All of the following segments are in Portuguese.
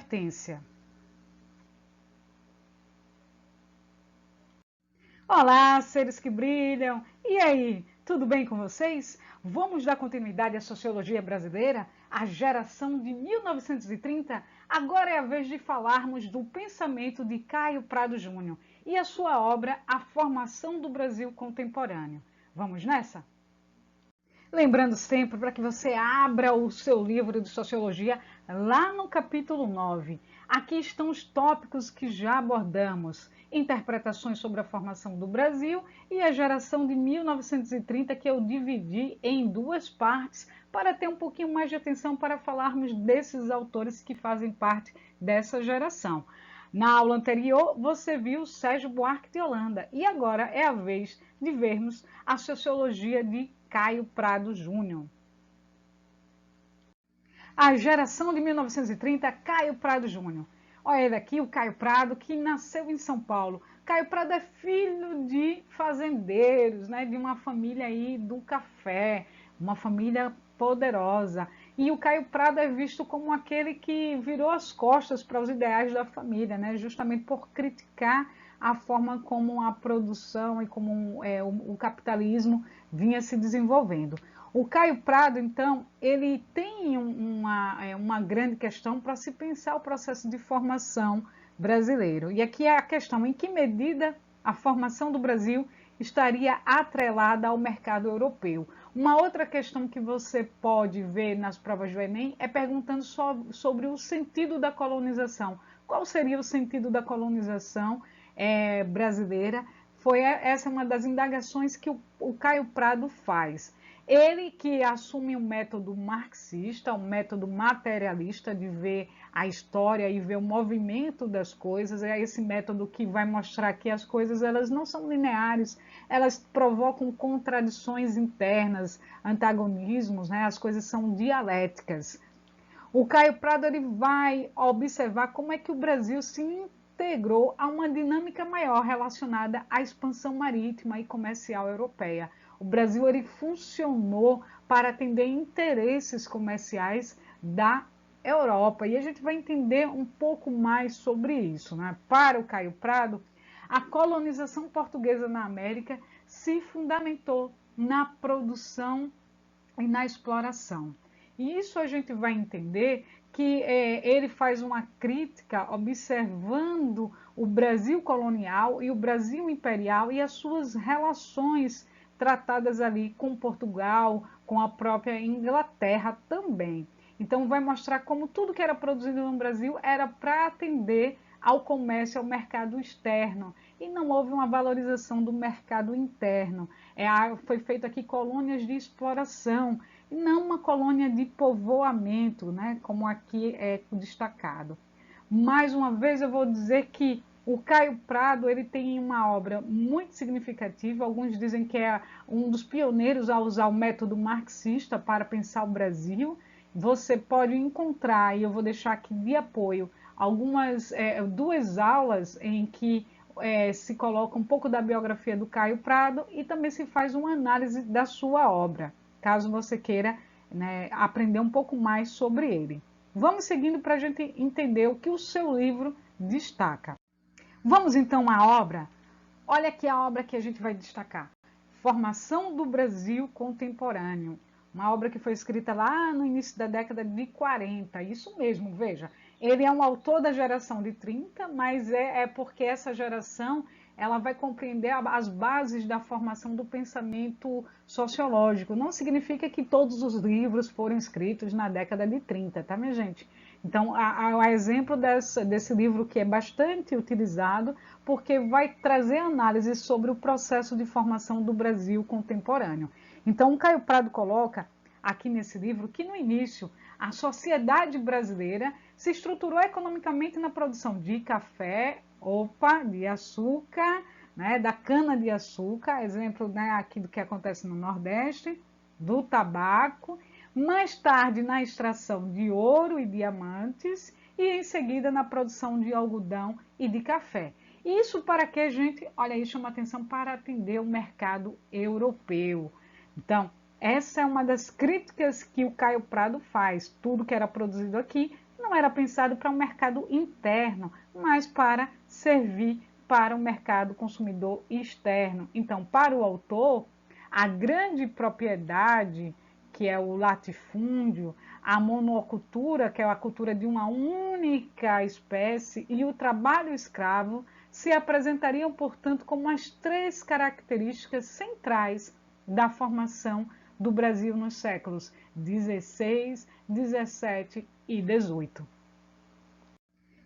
advertência. Olá, seres que brilham! E aí, tudo bem com vocês? Vamos dar continuidade à sociologia brasileira, a geração de 1930? Agora é a vez de falarmos do pensamento de Caio Prado Júnior e a sua obra A Formação do Brasil Contemporâneo. Vamos nessa? Lembrando sempre para que você abra o seu livro de sociologia lá no capítulo 9. Aqui estão os tópicos que já abordamos: interpretações sobre a formação do Brasil e a geração de 1930, que eu dividi em duas partes para ter um pouquinho mais de atenção para falarmos desses autores que fazem parte dessa geração. Na aula anterior, você viu Sérgio Buarque de Holanda e agora é a vez de vermos a sociologia de Caio Prado Júnior. A geração de 1930, Caio Prado Júnior. Olha ele aqui, o Caio Prado, que nasceu em São Paulo. Caio Prado é filho de fazendeiros, né, de uma família aí do café, uma família poderosa. E o Caio Prado é visto como aquele que virou as costas para os ideais da família, né, justamente por criticar a forma como a produção e como o capitalismo vinha se desenvolvendo. O Caio Prado, então, ele tem uma grande questão para se pensar o processo de formação brasileiro. E aqui é a questão: em que medida a formação do Brasil estaria atrelada ao mercado europeu? Uma outra questão que você pode ver nas provas do Enem é perguntando sobre o sentido da colonização. Qual seria o sentido da colonização brasileira? Essa é uma das indagações que o Caio Prado faz. Ele que assume um método marxista, um método materialista de ver a história e ver o movimento das coisas, é esse método que vai mostrar que as coisas elas não são lineares, elas provocam contradições internas, antagonismos, né? As coisas são dialéticas. O Caio Prado ele vai observar como é que o Brasil se integrou a uma dinâmica maior relacionada à expansão marítima e comercial europeia. O Brasil ele funcionou para atender interesses comerciais da Europa. E a gente vai entender um pouco mais sobre isso, né? Para o Caio Prado, a colonização portuguesa na América se fundamentou na produção e na exploração. E isso a gente vai entender que ele faz uma crítica observando o Brasil colonial e o Brasil imperial e as suas relações tratadas ali com Portugal, com a própria Inglaterra também. Então vai mostrar como tudo que era produzido no Brasil era para atender ao comércio, ao mercado externo, e não houve uma valorização do mercado interno. Foi feito aqui colônias de exploração, e não uma colônia de povoamento, né, como aqui é destacado. Mais uma vez eu vou dizer que o Caio Prado ele tem uma obra muito significativa. Alguns dizem que é um dos pioneiros a usar o método marxista para pensar o Brasil. Você pode encontrar, e eu vou deixar aqui de apoio, duas aulas em que se coloca um pouco da biografia do Caio Prado e também se faz uma análise da sua obra, caso você queira, né, aprender um pouco mais sobre ele. Vamos seguindo para a gente entender o que o seu livro destaca. Vamos então à obra? Olha aqui a obra que a gente vai destacar. Formação do Brasil Contemporâneo. Uma obra que foi escrita lá no início da década de 40. Isso mesmo, veja. Ele é um autor da geração de 30, mas é porque essa geração ela vai compreender as bases da formação do pensamento sociológico. Não significa que todos os livros foram escritos na década de 30, tá, minha gente? Então, há exemplo desse livro que é bastante utilizado, porque vai trazer análise sobre o processo de formação do Brasil contemporâneo. Então, o Caio Prado coloca aqui nesse livro que, no início, a sociedade brasileira se estruturou economicamente na produção de café, de açúcar, né, da cana-de-açúcar, exemplo, né, aqui do que acontece no Nordeste, do tabaco, mais tarde na extração de ouro e diamantes e em seguida na produção de algodão e de café. Isso para que a gente, olha aí, chama atenção para atender o mercado europeu. Então, essa é uma das críticas que o Caio Prado faz. Tudo que era produzido aqui não era pensado para o mercado interno, mas para servir para o mercado consumidor externo. Então, para o autor, a grande propriedade, que é o latifúndio, a monocultura, que é a cultura de uma única espécie, e o trabalho escravo, se apresentariam, portanto, como as três características centrais da formação do Brasil nos séculos XVI, XVII e XVIII.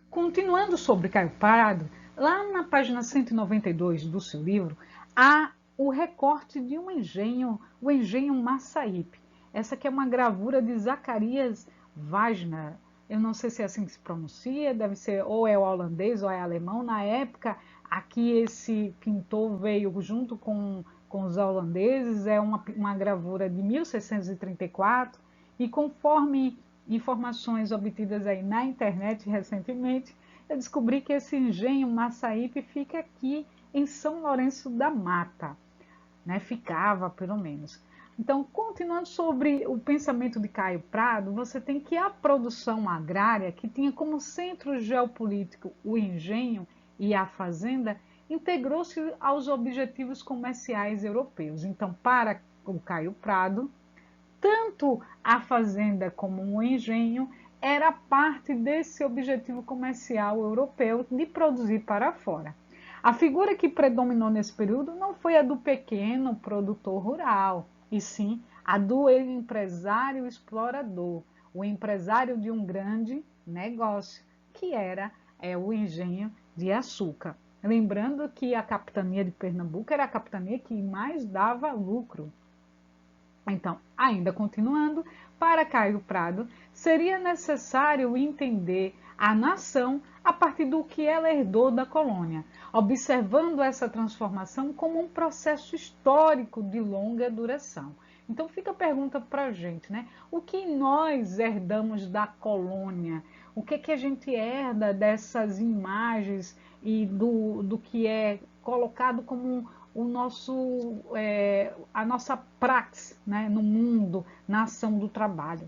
Continuando sobre Caio Prado, lá na página 192 do seu livro, há o recorte de um engenho, o engenho Massaípe. Essa aqui é uma gravura de Zacarias Wagner. Eu não sei se é assim que se pronuncia, deve ser ou é holandês ou é alemão. Na época, aqui esse pintor veio junto com os holandeses, é uma gravura de 1634, e conforme informações obtidas aí na internet recentemente, eu descobri que esse engenho Massaípe fica aqui em São Lourenço da Mata, né? Ficava, pelo menos. Então, continuando sobre o pensamento de Caio Prado, você tem que a produção agrária, que tinha como centro geopolítico o engenho e a fazenda, integrou-se aos objetivos comerciais europeus. Então, para o Caio Prado, tanto a fazenda como o engenho era parte desse objetivo comercial europeu de produzir para fora. A figura que predominou nesse período não foi a do pequeno produtor rural, e sim a do empresário explorador, o empresário de um grande negócio, que era o engenho de açúcar. Lembrando que a capitania de Pernambuco era a capitania que mais dava lucro. Então, ainda continuando, para Caio Prado, seria necessário entender a nação a partir do que ela herdou da colônia, observando essa transformação como um processo histórico de longa duração. Então fica a pergunta para a gente, né? O que nós herdamos da colônia? O que a gente herda dessas imagens e do que é colocado como a nossa praxis, né, no mundo, na ação do trabalho?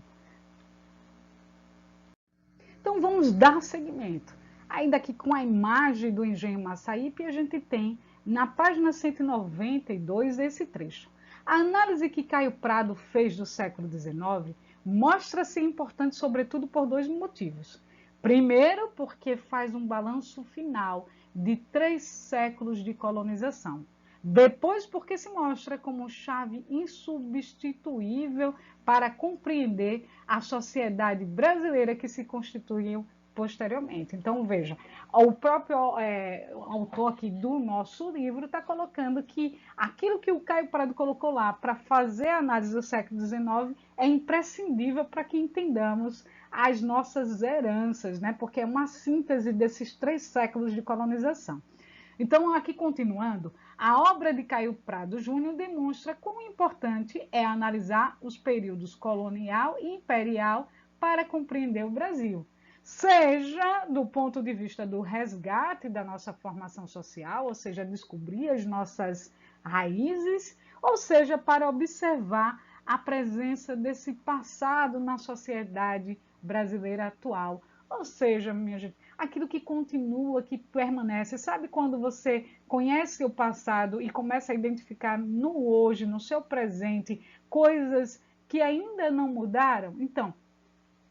Então vamos dar seguimento. Ainda aqui com a imagem do engenho Massaípe, a gente tem na página 192 esse trecho. A análise que Caio Prado fez do século XIX mostra-se importante sobretudo por dois motivos. Primeiro, porque faz um balanço final de 3 séculos de colonização. Depois, porque se mostra como chave insubstituível para compreender a sociedade brasileira que se constituiu posteriormente. Então, veja, o próprio autor aqui do nosso livro está colocando que aquilo que o Caio Prado colocou lá para fazer a análise do século XIX é imprescindível para que entendamos as nossas heranças, né? Porque é uma síntese desses 3 séculos de colonização. Então, aqui continuando, a obra de Caio Prado Júnior demonstra quão importante é analisar os períodos colonial e imperial para compreender o Brasil, seja do ponto de vista do resgate da nossa formação social, ou seja, descobrir as nossas raízes, ou seja, para observar a presença desse passado na sociedade brasileira atual. Ou seja, minha gente, aquilo que continua, que permanece. Sabe quando você conhece o passado e começa a identificar no hoje, no seu presente, coisas que ainda não mudaram? Então,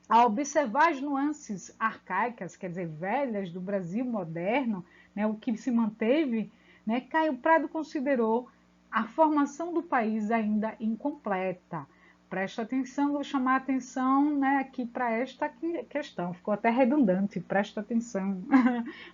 ao observar as nuances arcaicas, quer dizer, velhas do Brasil moderno, né, o que se manteve, né, Caio Prado considerou a formação do país ainda incompleta. Presta atenção, vou chamar a atenção, né, aqui para esta questão. Ficou até redundante, presta atenção.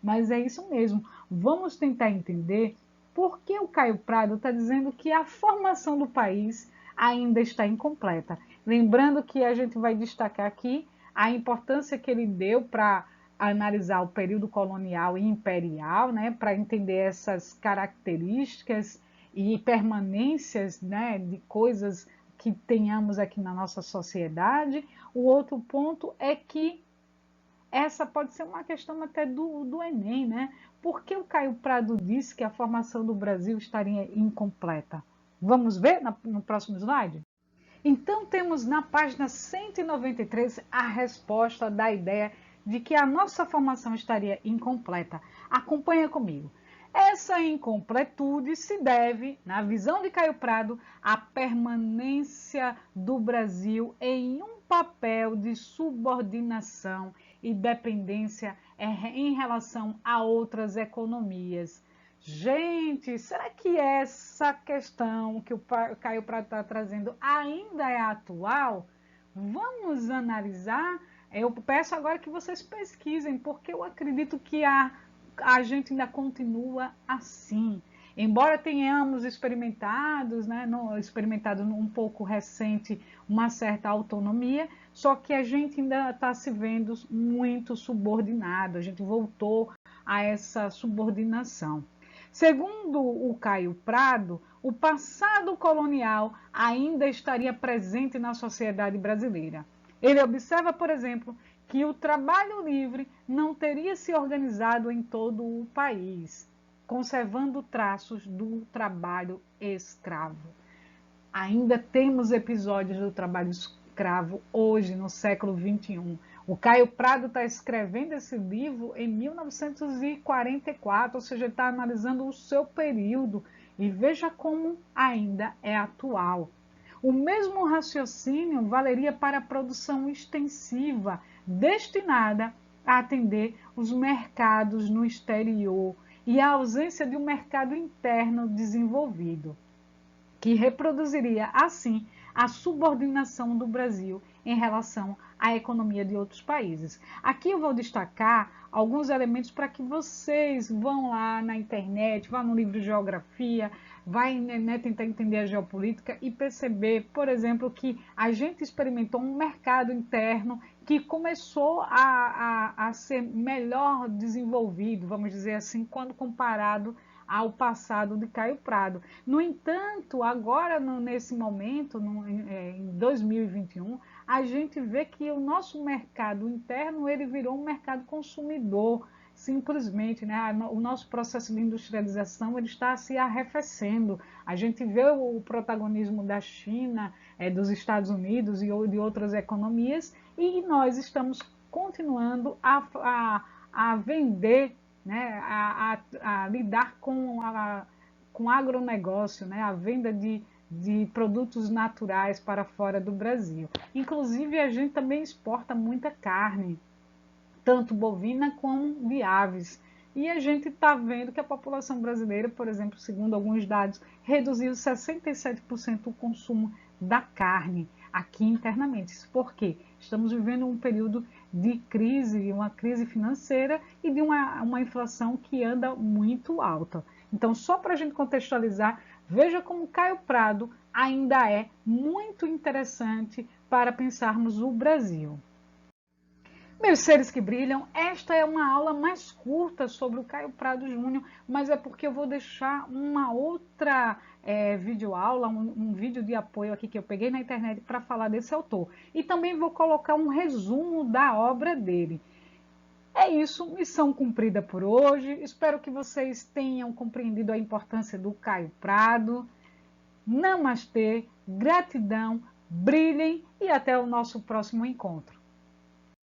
Mas é isso mesmo. Vamos tentar entender por que o Caio Prado está dizendo que a formação do país ainda está incompleta. Lembrando que a gente vai destacar aqui a importância que ele deu para analisar o período colonial e imperial, né, para entender essas características e permanências, né, de coisas que tenhamos aqui na nossa sociedade. O outro ponto é que essa pode ser uma questão até do Enem, né? Por que o Caio Prado disse que a formação do Brasil estaria incompleta? Vamos ver no próximo slide? Então temos na página 193 a resposta da ideia de que a nossa formação estaria incompleta. Acompanha comigo. Essa incompletude se deve, na visão de Caio Prado, à permanência do Brasil em um papel de subordinação e dependência em relação a outras economias. Gente, será que essa questão que o Caio Prado está trazendo ainda é atual? Vamos analisar. Eu peço agora que vocês pesquisem, porque eu acredito que a gente ainda continua assim. Embora tenhamos experimentado um pouco recente, uma certa autonomia, só que a gente ainda está se vendo muito subordinado, a gente voltou a essa subordinação. Segundo o Caio Prado, o passado colonial ainda estaria presente na sociedade brasileira. Ele observa, por exemplo, que o trabalho livre não teria se organizado em todo o país, conservando traços do trabalho escravo. Ainda temos episódios do trabalho escravo hoje, no século XXI. O Caio Prado está escrevendo esse livro em 1944, ou seja, ele está analisando o seu período e veja como ainda é atual. O mesmo raciocínio valeria para a produção extensiva, destinada a atender os mercados no exterior e a ausência de um mercado interno desenvolvido, que reproduziria, assim, a subordinação do Brasil em relação à economia de outros países. Aqui eu vou destacar alguns elementos para que vocês vão lá na internet, vá no livro de geografia, vai tentar entender a geopolítica e perceber, por exemplo, que a gente experimentou um mercado interno que começou a ser melhor desenvolvido, vamos dizer assim, quando comparado ao passado de Caio Prado. No entanto, agora, nesse momento, em 2021, a gente vê que o nosso mercado interno ele virou um mercado consumidor, simplesmente, né? O nosso processo de industrialização ele está se arrefecendo. A gente vê o protagonismo da China, dos Estados Unidos e de outras economias, e nós estamos continuando a vender, né, a lidar com agronegócio, né, a venda de produtos naturais para fora do Brasil. Inclusive, a gente também exporta muita carne, tanto bovina como de aves. E a gente está vendo que a população brasileira, por exemplo, segundo alguns dados, reduziu 67% o consumo da carne aqui internamente. Isso por quê? Estamos vivendo um período de crise, uma crise financeira e de uma inflação que anda muito alta. Então, só para a gente contextualizar, veja como Caio Prado ainda é muito interessante para pensarmos o Brasil. Meus seres que brilham, esta é uma aula mais curta sobre o Caio Prado Júnior, mas é porque eu vou deixar uma outra videoaula, um vídeo de apoio aqui que eu peguei na internet para falar desse autor. E também vou colocar um resumo da obra dele. É isso, missão cumprida por hoje. Espero que vocês tenham compreendido a importância do Caio Prado. Namastê, gratidão, brilhem e até o nosso próximo encontro.